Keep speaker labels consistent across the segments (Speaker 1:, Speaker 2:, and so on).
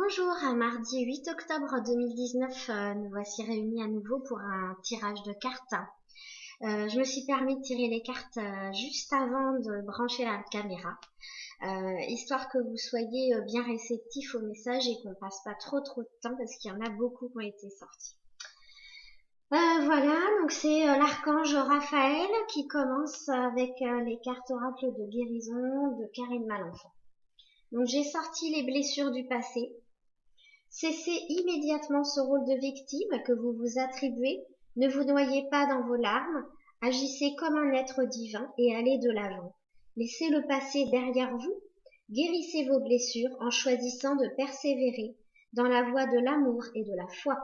Speaker 1: Bonjour, mardi 8 octobre 2019, nous voici réunis à nouveau pour un tirage de cartes. Je me suis permis de tirer les cartes juste avant de brancher la caméra, histoire que vous soyez bien réceptifs au message et qu'on passe pas trop de temps parce qu'il y en a beaucoup qui ont été sortis. Voilà, donc c'est l'archange Raphaël qui commence avec les cartes oracles de guérison de Karine Malenfant. Donc j'ai sorti les blessures du passé. Cessez immédiatement ce rôle de victime que vous vous attribuez, ne vous noyez pas dans vos larmes, agissez comme un être divin et allez de l'avant. Laissez le passé derrière vous, guérissez vos blessures en choisissant de persévérer dans la voie de l'amour et de la foi.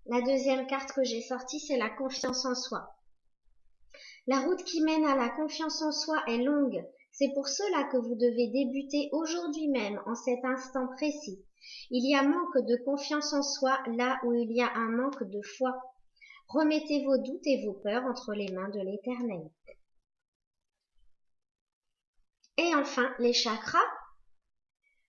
Speaker 1: La deuxième carte que j'ai sortie, c'est la confiance en soi. La route qui mène à la confiance en soi est longue. C'est pour cela que vous devez débuter aujourd'hui même, en cet instant précis. Il y a manque de confiance en soi là où il y a un manque de foi. Remettez vos doutes et vos peurs entre les mains de l'Éternel. Et enfin, les chakras.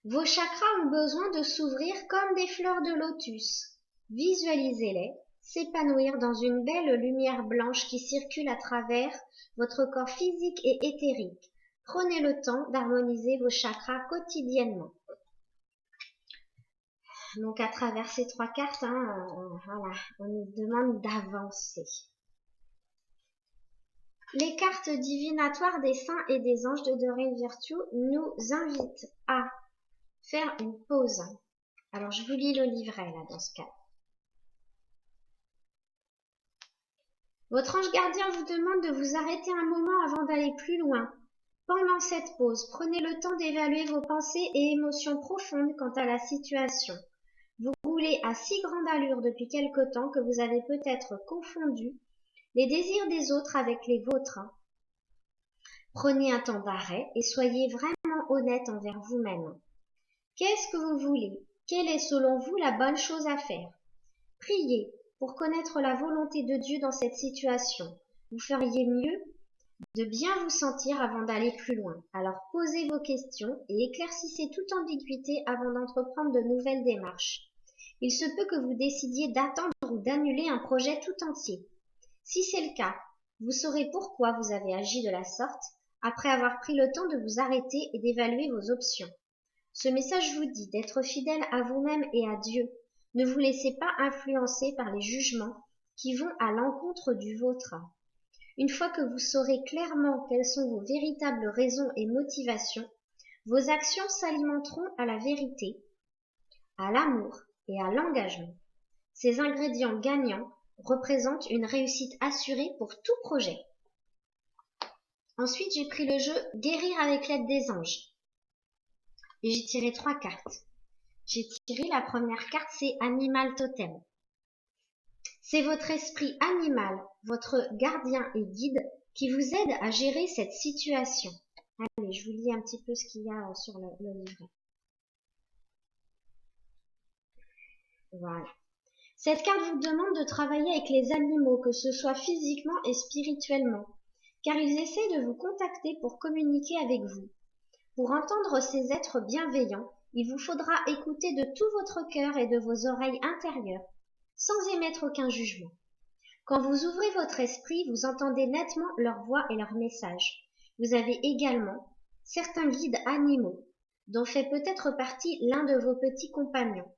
Speaker 1: Vos chakras ont besoin de s'ouvrir comme des fleurs de lotus. Visualisez-les s'épanouir dans une belle lumière blanche qui circule à travers votre corps physique et éthérique. Prenez le temps d'harmoniser vos chakras quotidiennement. Donc à travers ces trois cartes, voilà, on nous demande d'avancer. Les cartes divinatoires des saints et des anges de Doreen Virtue nous invitent à faire une pause. Alors je vous lis le livret là dans ce cas. Votre ange gardien vous demande de vous arrêter un moment avant d'aller plus loin. Pendant cette pause, prenez le temps d'évaluer vos pensées et émotions profondes quant à la situation. Vous roulez à si grande allure depuis quelque temps que vous avez peut-être confondu les désirs des autres avec les vôtres. Prenez un temps d'arrêt et soyez vraiment honnête envers vous-même. Qu'est-ce que vous voulez? Quelle est selon vous la bonne chose à faire? Priez pour connaître la volonté de Dieu dans cette situation. Vous feriez mieux de bien vous sentir avant d'aller plus loin. Alors posez vos questions et éclaircissez toute ambiguïté avant d'entreprendre de nouvelles démarches. Il se peut que vous décidiez d'attendre ou d'annuler un projet tout entier. Si c'est le cas, vous saurez pourquoi vous avez agi de la sorte après avoir pris le temps de vous arrêter et d'évaluer vos options. Ce message vous dit d'être fidèle à vous-même et à Dieu. Ne vous laissez pas influencer par les jugements qui vont à l'encontre du vôtre. Une fois que vous saurez clairement quelles sont vos véritables raisons et motivations, vos actions s'alimenteront à la vérité, à l'amour et à l'engagement. Ces ingrédients gagnants représentent une réussite assurée pour tout projet. Ensuite, j'ai pris le jeu Guérir avec l'aide des anges. Et j'ai tiré 3 cartes. J'ai tiré la première carte, c'est Animal Totem. C'est votre esprit animal, votre gardien et guide qui vous aide à gérer cette situation. Allez, je vous lis un petit peu ce qu'il y a sur le livret. Voilà. Cette carte vous demande de travailler avec les animaux, que ce soit physiquement et spirituellement, car ils essaient de vous contacter pour communiquer avec vous. Pour entendre ces êtres bienveillants, il vous faudra écouter de tout votre cœur et de vos oreilles intérieures, sans émettre aucun jugement. Quand vous ouvrez votre esprit, vous entendez nettement leur voix et leurs messages. Vous avez également certains guides animaux, dont fait peut-être partie l'un de vos petits compagnons.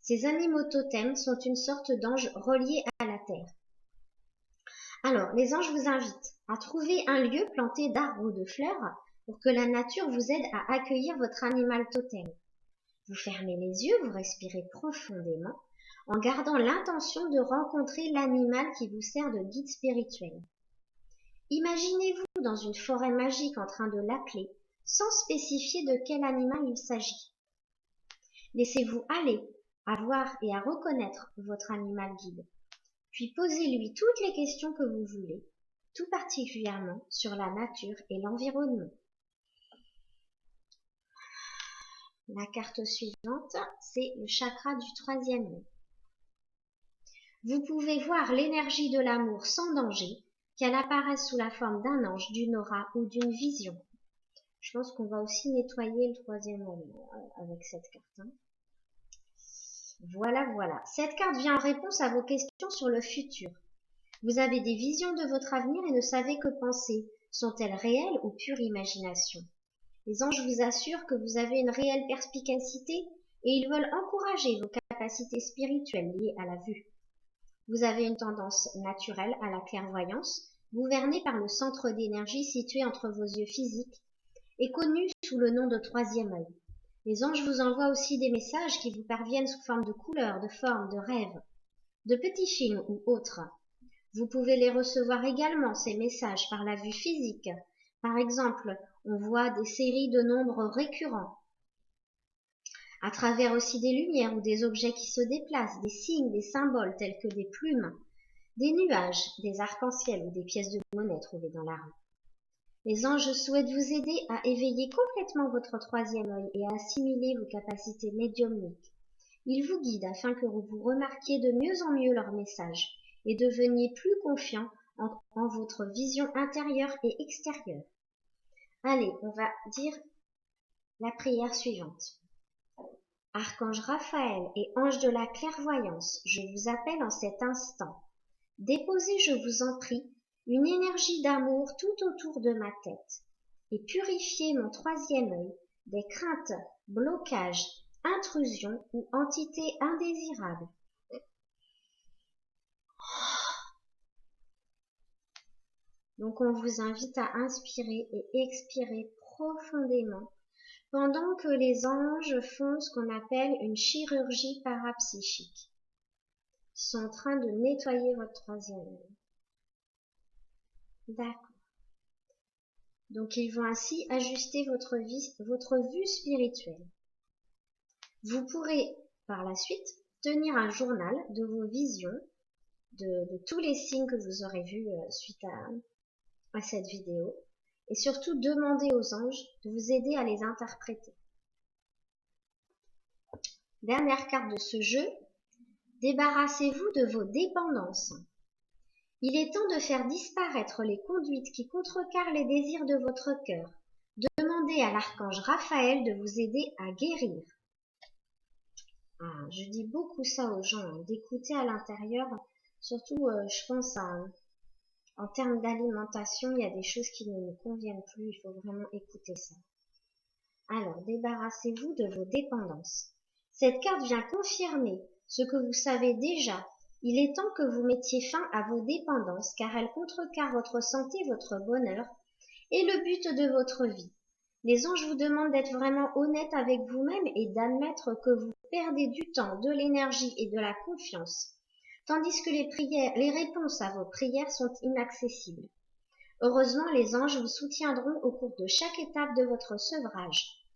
Speaker 1: Ces animaux totems sont une sorte d'anges reliés à la terre. Alors, les anges vous invitent à trouver un lieu planté d'arbres ou de fleurs pour que la nature vous aide à accueillir votre animal totem. Vous fermez les yeux, vous respirez profondément en gardant l'intention de rencontrer l'animal qui vous sert de guide spirituel. Imaginez-vous dans une forêt magique en train de l'appeler, sans spécifier de quel animal il s'agit. Laissez-vous aller à voir et à reconnaître votre animal guide. Puis posez-lui toutes les questions que vous voulez, tout particulièrement sur la nature et l'environnement. La carte suivante, c'est le chakra du 3e œil. Vous pouvez voir l'énergie de l'amour sans danger, qu'elle apparaisse sous la forme d'un ange, d'une aura ou d'une vision. Je pense qu'on va aussi nettoyer le troisième œil avec cette carte. Hein. Voilà, voilà. Cette carte vient en réponse à vos questions sur le futur. Vous avez des visions de votre avenir et ne savez que penser. Sont-elles réelles ou pure imagination? Les anges vous assurent que vous avez une réelle perspicacité et ils veulent encourager vos capacités spirituelles liées à la vue. Vous avez une tendance naturelle à la clairvoyance, gouvernée par le centre d'énergie situé entre vos yeux physiques et connu sous le nom de troisième œil. Les anges vous envoient aussi des messages qui vous parviennent sous forme de couleurs, de formes, de rêves, de petits films ou autres. Vous pouvez les recevoir également, ces messages, par la vue physique. Par exemple, on voit des séries de nombres récurrents, à travers aussi des lumières ou des objets qui se déplacent, des signes, des symboles tels que des plumes, des nuages, des arcs-en-ciel ou des pièces de monnaie trouvées dans la rue. Les anges souhaitent vous aider à éveiller complètement votre troisième œil et à assimiler vos capacités médiumniques. Ils vous guident afin que vous remarquiez de mieux en mieux leurs messages et deveniez plus confiant en votre vision intérieure et extérieure. Allez, on va dire la prière suivante. Archange Raphaël et ange de la clairvoyance, je vous appelle en cet instant. Déposez, je vous en prie, une énergie d'amour tout autour de ma tête et purifiez mon troisième œil des craintes, blocages, intrusions ou entités indésirables. Donc on vous invite à inspirer et expirer profondément pendant que les anges font ce qu'on appelle une chirurgie parapsychique. Ils sont en train de nettoyer votre troisième œil. D'accord. Donc ils vont ainsi ajuster votre vue spirituelle. Vous pourrez par la suite tenir un journal de vos visions, de tous les signes que vous aurez vus suite à cette vidéo, et surtout demander aux anges de vous aider à les interpréter. Dernière carte de ce jeu, débarrassez-vous de vos dépendances. Il est temps de faire disparaître les conduites qui contrecarrent les désirs de votre cœur. Demandez à l'archange Raphaël de vous aider à guérir. Je dis beaucoup ça aux gens, d'écouter à l'intérieur, surtout je pense en termes d'alimentation, il y a des choses qui ne nous conviennent plus, il faut vraiment écouter ça. Alors, débarrassez-vous de vos dépendances. Cette carte vient confirmer ce que vous savez déjà. Il est temps que vous mettiez fin à vos dépendances car elles contrecarrent votre santé, votre bonheur et le but de votre vie. Les anges vous demandent d'être vraiment honnête avec vous-même et d'admettre que vous perdez du temps, de l'énergie et de la confiance, tandis que les réponses à vos prières sont inaccessibles. Heureusement, les anges vous soutiendront au cours de chaque étape de votre sevrage.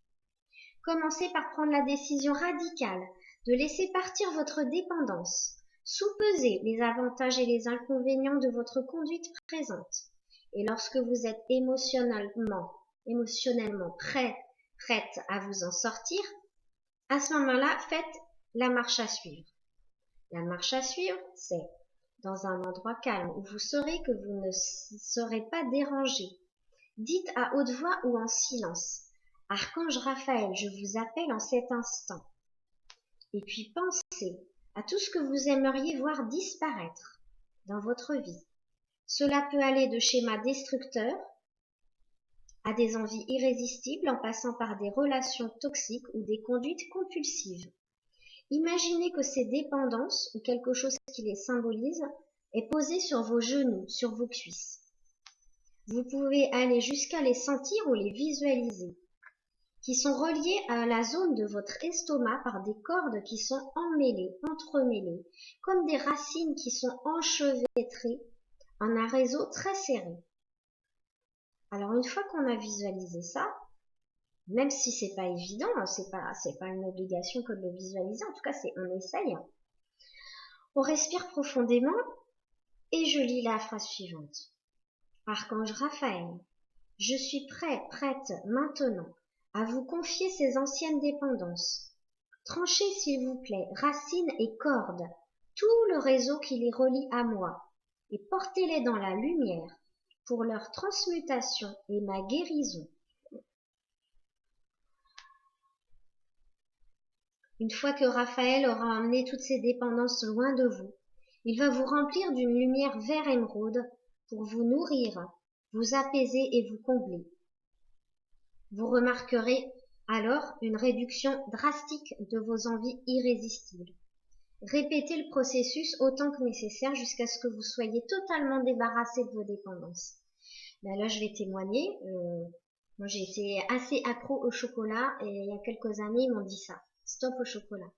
Speaker 1: Commencez par prendre la décision radicale de laisser partir votre dépendance. Soupesez les avantages et les inconvénients de votre conduite présente. Et lorsque vous êtes émotionnellement prête à vous en sortir, à ce moment-là, faites la marche à suivre. La marche à suivre, c'est dans un endroit calme où vous saurez que vous ne serez pas dérangé. Dites à haute voix ou en silence. Archange Raphaël, je vous appelle en cet instant. Et puis pensez à tout ce que vous aimeriez voir disparaître dans votre vie. Cela peut aller de schémas destructeurs à des envies irrésistibles en passant par des relations toxiques ou des conduites compulsives. Imaginez que ces dépendances ou quelque chose qui les symbolise est posé sur vos genoux, sur vos cuisses. Vous pouvez aller jusqu'à les sentir ou les visualiser, qui sont reliés à la zone de votre estomac par des cordes qui sont emmêlées, entremêlées, comme des racines qui sont enchevêtrées en un réseau très serré. Alors une fois qu'on a visualisé ça, même si c'est pas évident, c'est pas une obligation que de le visualiser, en tout cas on essaye. On respire profondément et je lis la phrase suivante. Archange Raphaël, je suis prête maintenant à vous confier ces anciennes dépendances. Tranchez s'il vous plaît, racines et cordes, tout le réseau qui les relie à moi, et portez-les dans la lumière pour leur transmutation et ma guérison. Une fois que Raphaël aura amené toutes ces dépendances loin de vous, il va vous remplir d'une lumière vert émeraude pour vous nourrir, vous apaiser et vous combler. Vous remarquerez alors une réduction drastique de vos envies irrésistibles. Répétez le processus autant que nécessaire jusqu'à ce que vous soyez totalement débarrassé de vos dépendances. Ben là, je vais témoigner. Moi, j'ai été assez accro au chocolat et il y a quelques années, ils m'ont dit ça. Stop au chocolat.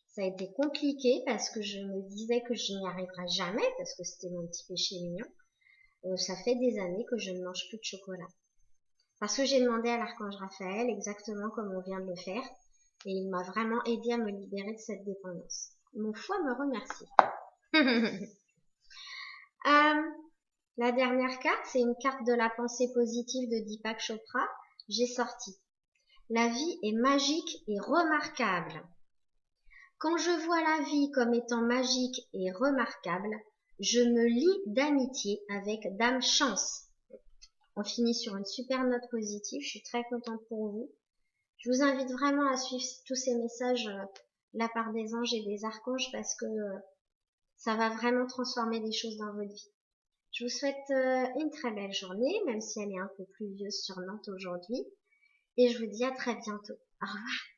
Speaker 1: Ça a été compliqué parce que je me disais que je n'y arriverais jamais parce que c'était mon petit péché mignon. Ça fait des années que je ne mange plus de chocolat. Parce que j'ai demandé à l'archange Raphaël exactement comme on vient de le faire et il m'a vraiment aidé à me libérer de cette dépendance. Mon foie me remercie. La dernière carte, c'est une carte de la pensée positive de Deepak Chopra. J'ai sorti. La vie est magique et remarquable. Quand je vois la vie comme étant magique et remarquable, je me lie d'amitié avec Dame Chance. On finit sur une super note positive. Je suis très contente pour vous. Je vous invite vraiment à suivre tous ces messages de la part des anges et des archanges parce que ça va vraiment transformer des choses dans votre vie. Je vous souhaite une très belle journée, même si elle est un peu pluvieuse sur Nantes aujourd'hui. Et je vous dis à très bientôt. Au revoir.